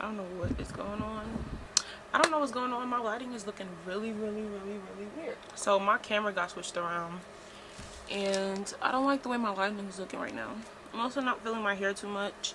I don't know what is going on. I don't know what's going on. My lighting is looking really weird. So my camera got switched around, and I don't like the way my lighting is looking right now. I'm also not feeling my hair too much.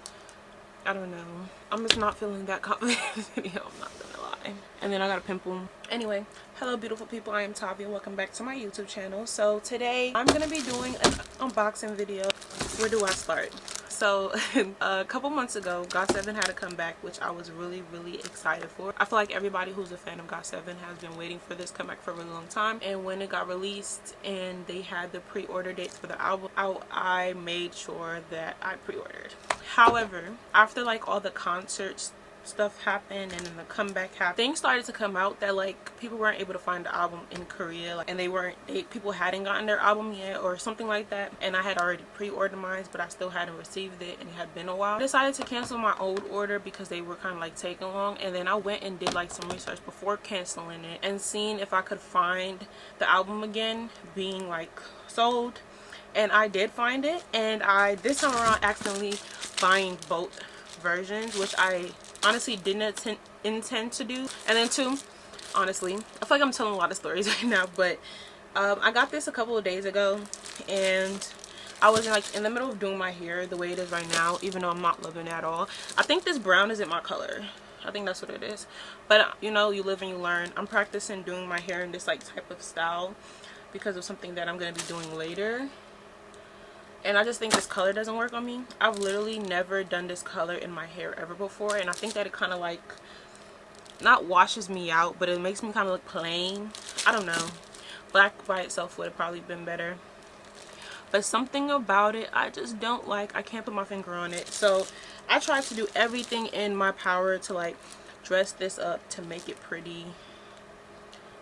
I don't know. I'm just not feeling that confident in this video. I'm not gonna lie. And then I got a pimple. Anyway, hello beautiful people. I am Tavia. Welcome back to my YouTube channel. So today I'm gonna be doing an unboxing video. Where do I start? So a couple months ago, GOT7 had a comeback, which I was really excited for. I feel like everybody who's a fan of GOT7 has been waiting for this comeback for a really long time. And when it got released and they had the pre-order dates for the album out, I made sure that I pre-ordered. However, after like all the concerts stuff happened and then the comeback happened, things started to come out that like people weren't able to find the album in Korea, like, and people hadn't gotten their album yet or something like that, and I had already pre-ordered mine, but I still hadn't received it and it had been a while. I decided to cancel my old order because they were kind of like taking long, and then I went and did like some research before canceling it and seeing if I could find the album again being like sold, and I did find it, and I this time around accidentally buying both versions, which I honestly didn't intend to do. And then two, honestly, I feel like I'm telling a lot of stories right now, but I got this a couple of days ago, and I was like in the middle of doing my hair the way it is right now, even though I'm not loving it at all. I think this brown isn't my color. I think that's what it is, but you know, you live and you learn. I'm practicing doing my hair in this like type of style because of something that I'm going to be doing later. And I just think this color doesn't work on me. I've literally never done this color in my hair ever before, and I think that it kind of like not washes me out, but it makes me kind of look plain. I don't know. Black by itself would have probably been better, but something about it I just don't like. I can't put my finger on it. So I tried to do everything in my power to like dress this up to make it pretty,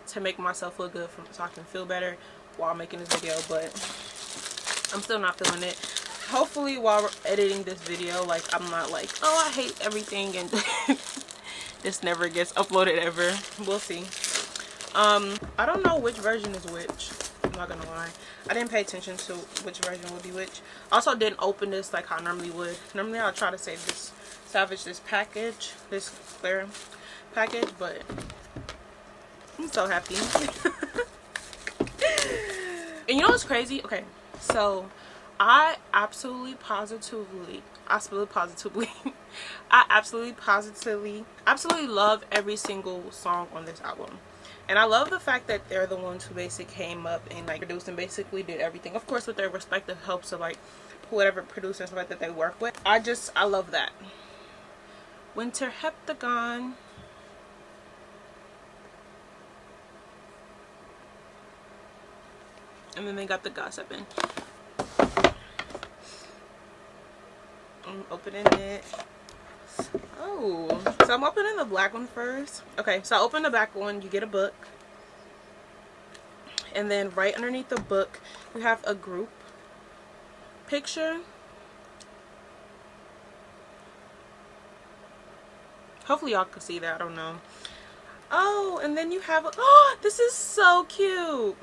to make myself look good so I can feel better while making this video, but I'm still not feeling it. Hopefully while we're editing this video, like I'm not like, oh, I hate everything and this never gets uploaded ever. We'll see. I don't know which version is which. I'm not gonna lie. I didn't pay attention to which version would be which. Also didn't open this like how I normally would. Normally I'll try to salvage this package, this clear package, but I'm so happy. And you know what's crazy? Okay. So I absolutely positively love every single song on this album, and I love the fact that they're the ones who basically came up and like produced and basically did everything, of course with their respective helps of like whatever producer and stuff like that they work with. I love that. Winter Heptagon. And then they got the GOT7. I'm opening it. Oh, so I'm opening the black one first. Okay, so I open the black one, you get a book. And then right underneath the book, you have a group picture. Hopefully y'all can see that, I don't know. Oh, and then you have, oh, this is so cute.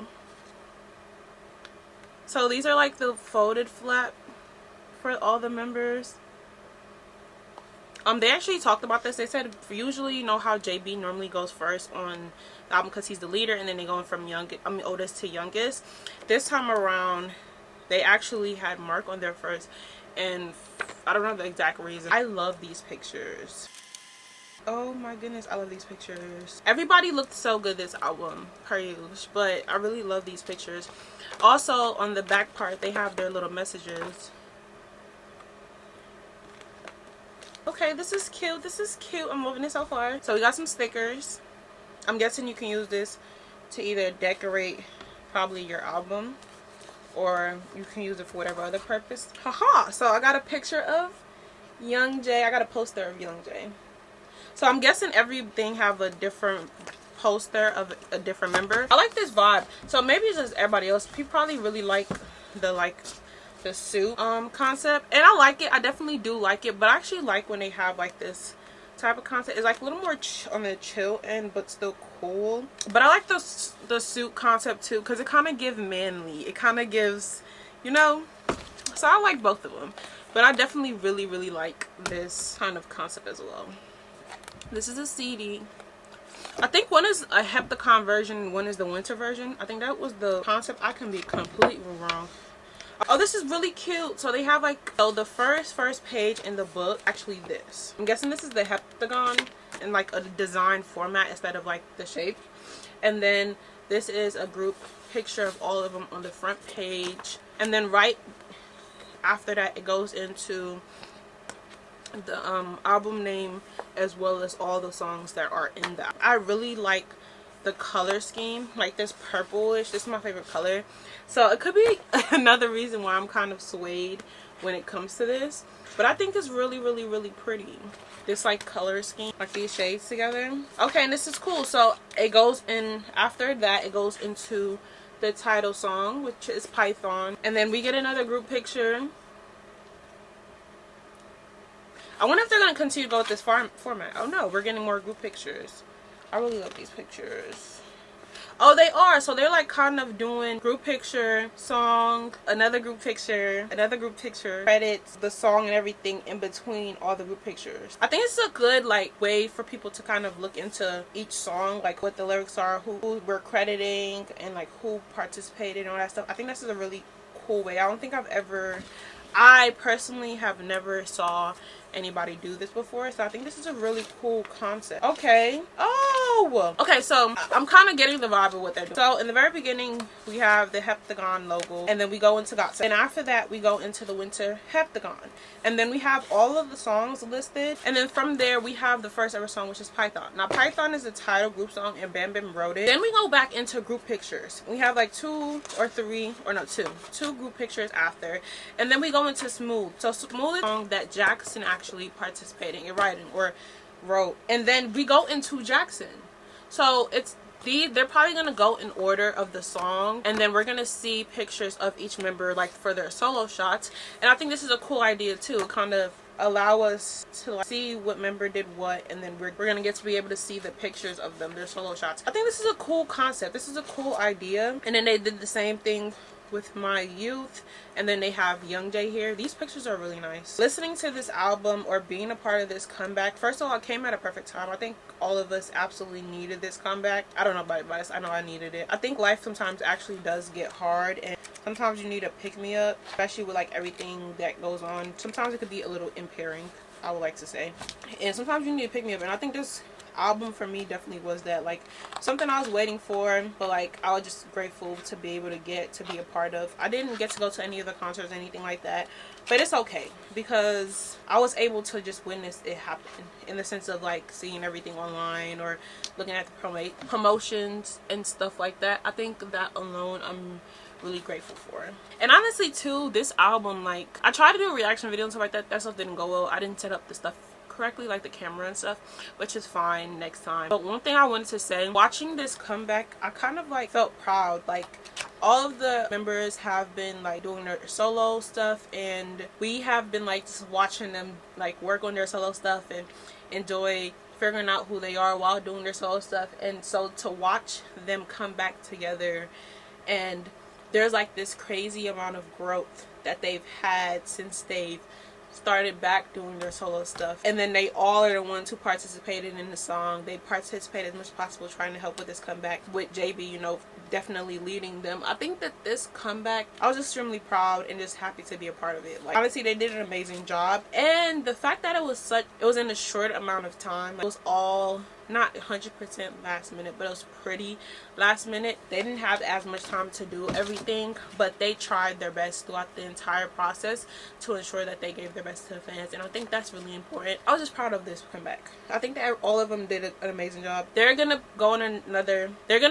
So these are like the folded flap for all the members. They actually talked about this. They said usually, you know how JB normally goes first on the album because he's the leader, and then they going from oldest to youngest. This time around, they actually had Mark on there first, and I don't know the exact reason. I love these pictures. Oh my goodness, I love these pictures. Everybody looked so good this album, per usual, but I really love these pictures. Also, on the back part, they have their little messages. Okay, this is cute. This is cute. I'm loving it so far. So we got some stickers. I'm guessing you can use this to either decorate probably your album, or you can use it for whatever other purpose. Haha! So I got a picture of Young J. I got a poster of Young J. So I'm guessing everything have a different poster of a different member. I like this vibe. So maybe it's just everybody else. People probably really like the suit concept, and I like it. I definitely do like it, but I actually like when they have like this type of concept. It's like a little more on the chill end, but still cool. But I like the suit concept too, because it kind of gives manly. It kind of gives, you know. So I like both of them, but I definitely really like this kind of concept as well. This is a CD. I think one is a Heptagon version and one is the winter version. I think that was the concept. I can be completely wrong. Oh, this is really cute. So they have like, so the first page in the book, actually this. I'm guessing this is the Heptagon in like a design format instead of like the shape. And then this is a group picture of all of them on the front page. And then right after that, it goes into the album name as well as all the songs that are in that. I really like the color scheme, like this purplish. This is my favorite color, so it could be another reason why I'm kind of swayed when it comes to this, but I think it's really pretty, this like color scheme, like these shades together. Okay, and this is cool. So it goes in, after that it goes into the title song, which is Python, and then we get another group picture. I wonder if they're going to continue to go with this format. Oh no, we're getting more group pictures. I really love these pictures. Oh, they are. So they're like kind of doing group picture, song, another group picture, credits, the song and everything in between all the group pictures. I think it's a good like way for people to kind of look into each song, like what the lyrics are, who we're crediting, and like who participated and all that stuff. I think this is a really cool way. I personally have never saw anybody do this before, so I think this is a really cool concept. Okay. Oh, okay, so I'm kind of getting the vibe of what they're doing. So in the very beginning we have the Heptagon logo, and then we go into GOT7, and after that we go into the Winter Heptagon, and then we have all of the songs listed, and then from there we have the first ever song, which is Python. Now Python is the title group song and Bam Bam wrote it. Then we go back into group pictures. We have like two group pictures after, and then we go into Smooth. So Smooth is a song that Jackson actually participated in writing or wrote, and then we go into Jackson. So they're probably gonna go in order of the song, and then we're gonna see pictures of each member like for their solo shots. And I think this is a cool idea too, kind of allow us to like see what member did what, and then we're gonna get to be able to see the pictures of them, their solo shots. I think this is a cool concept. This is a cool idea. And then they did the same thing with My Youth, and then they have Young Jay here. These pictures are really nice. Listening to this album or being a part of this comeback, first of all, it came at a perfect time. I think all of us absolutely needed this comeback. I don't know about advice, I know I needed it. I think life sometimes actually does get hard, and sometimes you need a pick-me-up, especially with like everything that goes on. Sometimes it could be a little impairing, I would like to say, and sometimes you need to pick me up. And I think this album for me definitely was that, like something I was waiting for, but like I was just grateful to be able to be a part of. I didn't get to go to any of the concerts or anything like that, but it's okay because I was able to just witness it happen, in the sense of like seeing everything online or looking at the promotions and stuff like that. I think that alone I'm really grateful for. And honestly too, this album, like I tried to do a reaction video and stuff like that. That stuff didn't go well. I didn't set up the stuff correctly, like the camera and stuff, which is fine next time. But one thing I wanted to say, watching this comeback, I kind of like felt proud. Like all of the members have been like doing their solo stuff, and we have been like just watching them like work on their solo stuff and enjoy figuring out who they are while doing their solo stuff. And so to watch them come back together, and there's like this crazy amount of growth that they've had since they've started back doing their solo stuff, and then they all are the ones who participated in the song. They participated as much as possible trying to help with this comeback, with JB, you know, definitely leading them. I think that this comeback, I was extremely proud and just happy to be a part of it. Like honestly, they did an amazing job, and the fact that it was in a short amount of time, it was all not 100% last minute, but it was pretty last minute. They didn't have as much time to do everything, but they tried their best throughout the entire process to ensure that they gave their best to the fans, and I think that's really important. I was just proud of this comeback. I think that all of them did an amazing job. They're gonna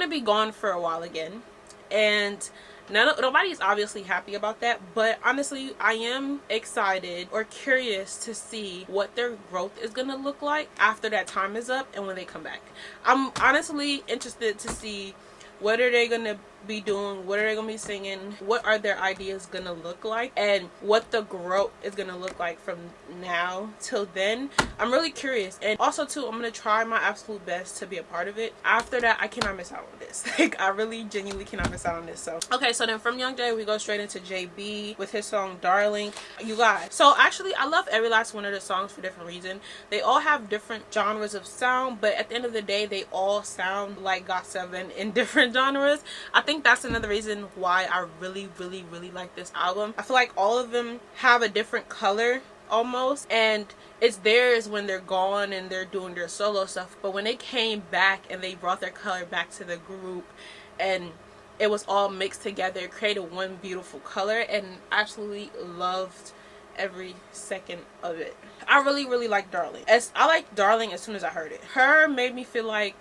be gone for a while again, and nobody's obviously happy about that, but honestly I am excited or curious to see what their growth is gonna look like after that time is up and when they come back. I'm honestly interested to see what are they gonna be doing, what are they gonna be singing, what are their ideas gonna look like, and what the growth is gonna look like from now till then. I'm really curious, and also too, I'm gonna try my absolute best to be a part of it. After that, I cannot miss out on this. Like, I really genuinely cannot miss out on this. So okay, so then from Young Jay we go straight into JB with his song Darling. You guys, so actually I love every last one of the songs for different reasons. They all have different genres of sound, but at the end of the day they all sound like GOT7 in different genres. I think that's another reason why I really like this album. I feel like all of them have a different color almost, and it's theirs when they're gone and they're doing their solo stuff, but when they came back and they brought their color back to the group and it was all mixed together, it created one beautiful color, and absolutely loved every second of it. I really like Darling. I like Darling as soon as I heard it. Her made me feel like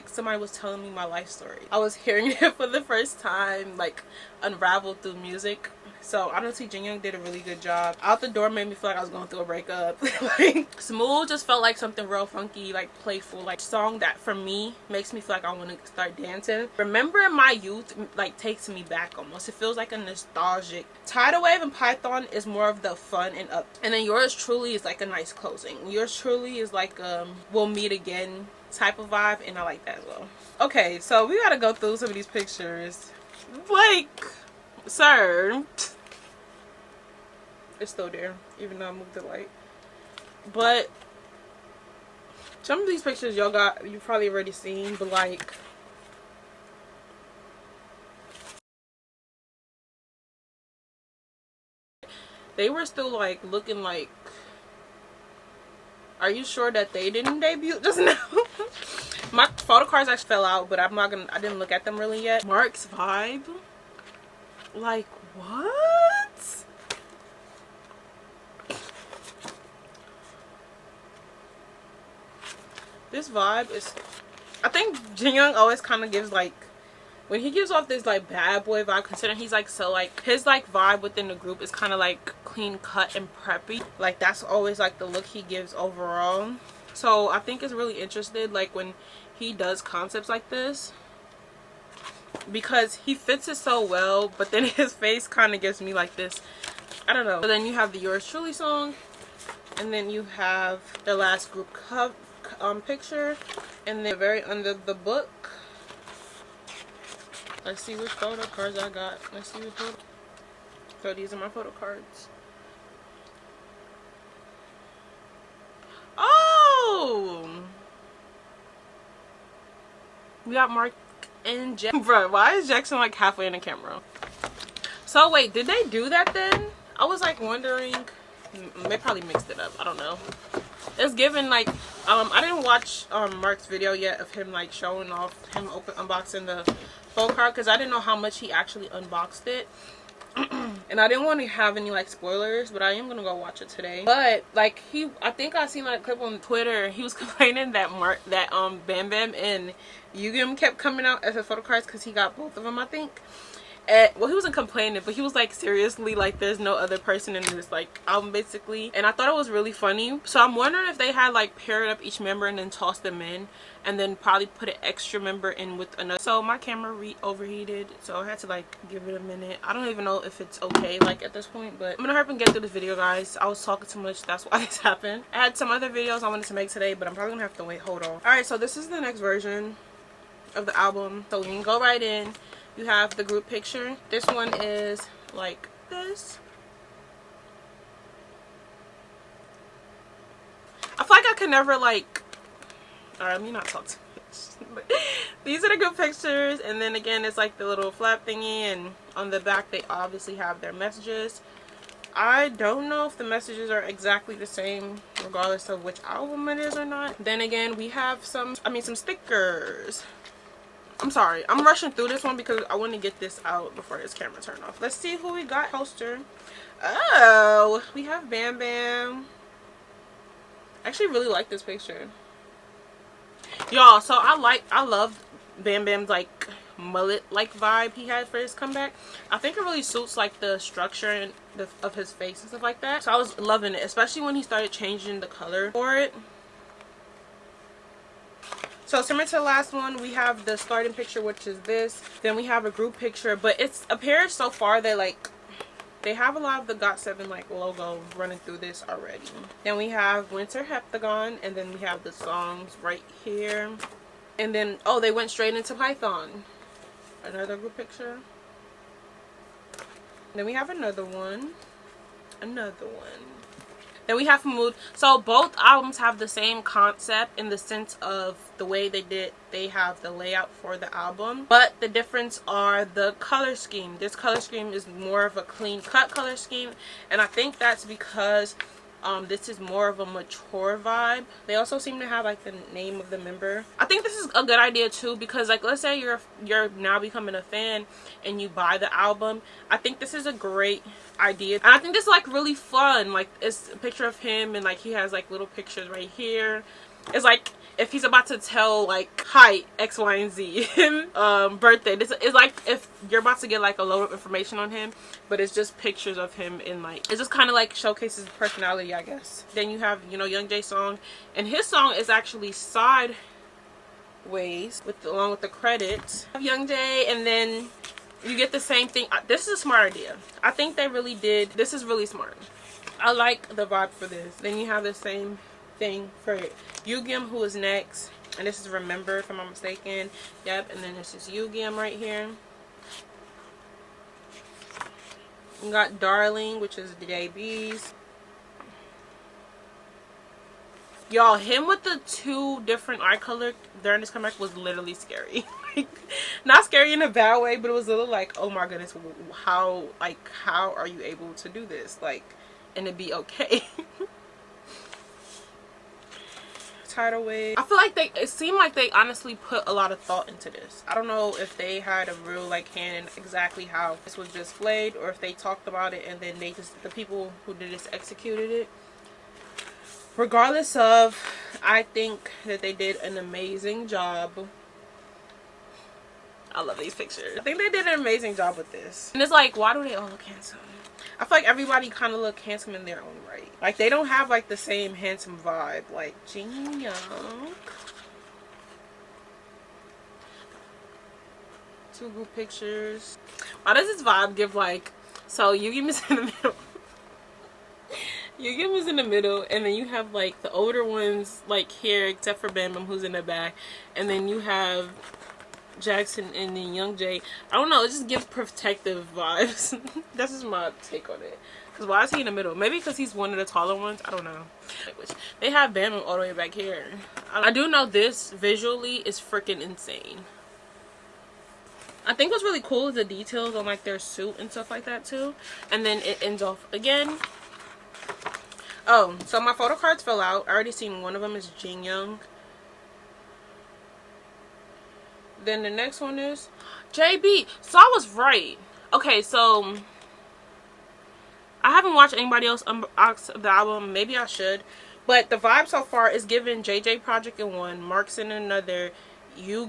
somebody was telling me my life story. I was hearing it for the first time, like unraveled through music. So honestly, Jin Young did a really good job. Out the Door made me feel like I was going through a breakup. Like, Smooth just felt like something real funky, like playful, like song that for me makes me feel like I want to start dancing. Remember My Youth like takes me back almost. It feels like a nostalgic. Tidal Wave and Python is more of the fun and up. And then Yours Truly is like a nice closing. Yours Truly is like We'll Meet Again type of vibe, and I like that as well. Okay, so we gotta go through some of these pictures. Like, sir, it's still there even though I moved the light. But some of these pictures you probably already seen, but like they were still like looking like, are you sure that they didn't debut just now? My photo cards actually fell out, but I didn't look at them really yet. Mark's vibe, like what? This vibe is, I think Jin Young always kind of gives like, when he gives off this like bad boy vibe, considering he's like so like, his like vibe within the group is kind of like clean cut and preppy. Like that's always like the look he gives overall. So I think it's really interesting like when he does concepts like this, because he fits it so well, but then his face kind of gives me like this, I don't know. But then you have the Yours Truly song, and then you have the last group picture, and then very under the book. Let's see which photo cards I got. Let's see which photo. So these are my photo cards. Oh, we got Mark and Jackson. Bro, why is Jackson like halfway in the camera? So wait, did they do that then? I was like wondering. They probably mixed it up. I don't know. It's given like I didn't watch Mark's video yet of him like showing off him unboxing the phone card, because I didn't know how much he actually unboxed it. And I didn't want to have any like spoilers, but I am gonna go watch it today. But like I think I seen like a clip on Twitter. He was complaining that Bam Bam and Yugim kept coming out as his photo cards because he got both of them, I think. Well, he wasn't complaining, but he was like, seriously, like there's no other person in this like album basically. And I thought it was really funny. So I'm wondering if they had like paired up each member and then tossed them in, and then probably put an extra member in with another. So my camera overheated, so I had to like give it a minute. I don't even know if it's okay like at this point, but I'm gonna hurry up and get through this video, guys. I was talking too much, that's why this happened. I had some other videos I wanted to make today, but I'm probably gonna have to wait. Hold on. All right, so this is the next version of the album, so we can go right in. You have the group picture. This one is like this. I feel like I could never like, all right, let me not talk too much. But these are the group pictures, and then again it's like the little flap thingy, and on the back they obviously have their messages. I don't know if the messages are exactly the same regardless of which album it is or not. Then again we have some stickers. I'm sorry, I'm rushing through this one because I want to get this out before this camera turned off. Let's see who we got. Poster. Oh, we have Bam Bam. I actually really like this picture, y'all. So I love Bam Bam's like mullet like vibe he had for his comeback. I think it really suits like the structure and of his face and stuff like that. So I was loving it, especially when he started changing the color for it. So similar to the last one, we have the starting picture, which is this. Then we have a group picture, but it's appears so far that like they have a lot of the GOT7 like logo running through this already. Then we have Winter Heptagon, and then we have the songs right here. And then, oh, they went straight into Python. Another group picture. Then we have another one. Another one. Then we have Mood. So both albums have the same concept in the sense of the way they have the layout for the album, but the difference are the color scheme. This color scheme is more of a clean cut color scheme, and I think that's because this is more of a mature vibe. They also seem to have like the name of the member. I think this is a good idea too, because like let's say you're now becoming a fan and you buy the album. I think this is a great idea, and I think this is like really fun. Like it's a picture of him, and like he has like little pictures right here. It's like if he's about to tell like height, X, Y, and Z, birthday. This is like if you're about to get like a load of information on him, but it's just pictures of him in like, it just kind of like showcases personality, I guess. Then you have, you know, Young Jay's song, and his song is actually sideways along with the credits of Young Jay, and then you get the same thing. This is a smart idea. I think they really did. This is really smart. I like the vibe for this. Then you have the same thing for Yugyeom, who is next, and this is Remember, if I'm not mistaken. Yep. And then this is Yugyeom right here. You got Darling, which is JB's. Y'all, him with the two different eye color during this comeback was literally scary. Like, not scary in a bad way, but it was a little like, oh my goodness, how are you able to do this, like, and it be okay? Tidal wave. I feel like it seemed like they honestly put a lot of thought into this. I don't know if they had a real like hand in exactly how this was displayed, or if they talked about it and then the people who did this executed it. Regardless of, I think that they did an amazing job. I love these pictures. I think they did an amazing job with this. And it's like, why do they all look handsome? I feel like everybody kind of look handsome in their own right. Like, they don't have like the same handsome vibe like Jin Young. Two group pictures. Why does this vibe give like, so Yugyeom is in the middle. Yugyeom is in the middle, and then you have like the older ones like here, except for Bam Bam, who's in the back, and then you have Jackson and then Young Jay. I don't know, it just gives protective vibes. That's just my take on it. Because why is he in the middle? Maybe because he's one of the taller ones. I don't know. They have Bam Bam all the way back here. I do know this visually is freaking insane. I think what's really cool is the details on like their suit and stuff like that too. And then it ends off again. Oh, so my photo cards fell out. I already seen one of them is Jin Young. Then the next one is JB. So I was right. Okay, so I haven't watched anybody else unbox the album. Maybe I should. But the vibe so far is giving JJ Project in one, Marks in another,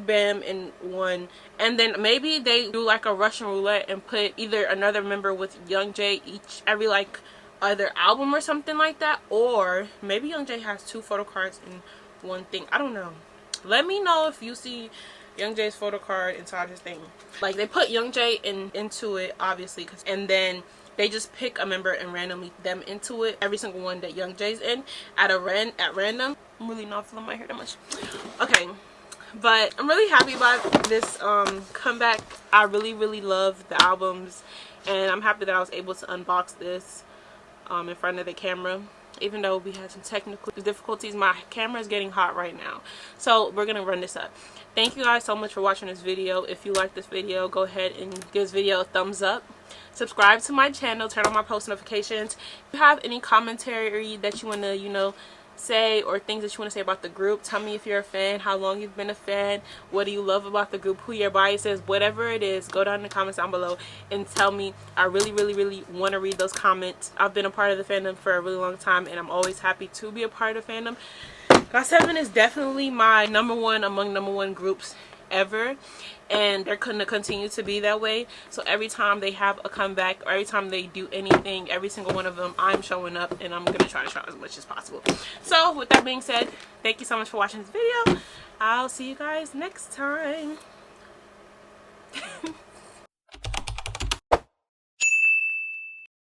Bam in one, and then maybe they do like a Russian roulette and put either another member with Young Jay every like either album or something like that, or maybe Young Jay has two photo cards in one thing. I don't know. Let me know if you see Young Jay's photo card inside his thing. Like they put Young Jay into it obviously, and then they just pick a member and randomly them into it. Every single one that Young Jay's in at random. I'm really not feeling my hair that much. Okay, but I'm really happy about this comeback. I really love the albums, and I'm happy that I was able to unbox this in front of the camera, even though we had some technical difficulties. My camera is getting hot right now, so we're gonna run this up. Thank you guys so much for watching this video. If you like this video, go ahead and give this video a thumbs up. Subscribe to my channel, turn on my post notifications. If you have any commentary that you want to, you know, say, or things that you want to say about the group, tell me if you're a fan, how long you've been a fan, what do you love about the group, who your bias is, whatever it is. Go down in the comments down below and tell me. I really want to read those comments. I've been a part of the fandom for a really long time, and I'm always happy to be a part of the fandom. GOT7 is definitely my #1 among #1 groups ever, and they're going to continue to be that way. So every time they have a comeback, or every time they do anything, every single one of them, I'm showing up and I'm going to try as much as possible. So with that being said, thank you so much for watching this video. I'll see you guys next time.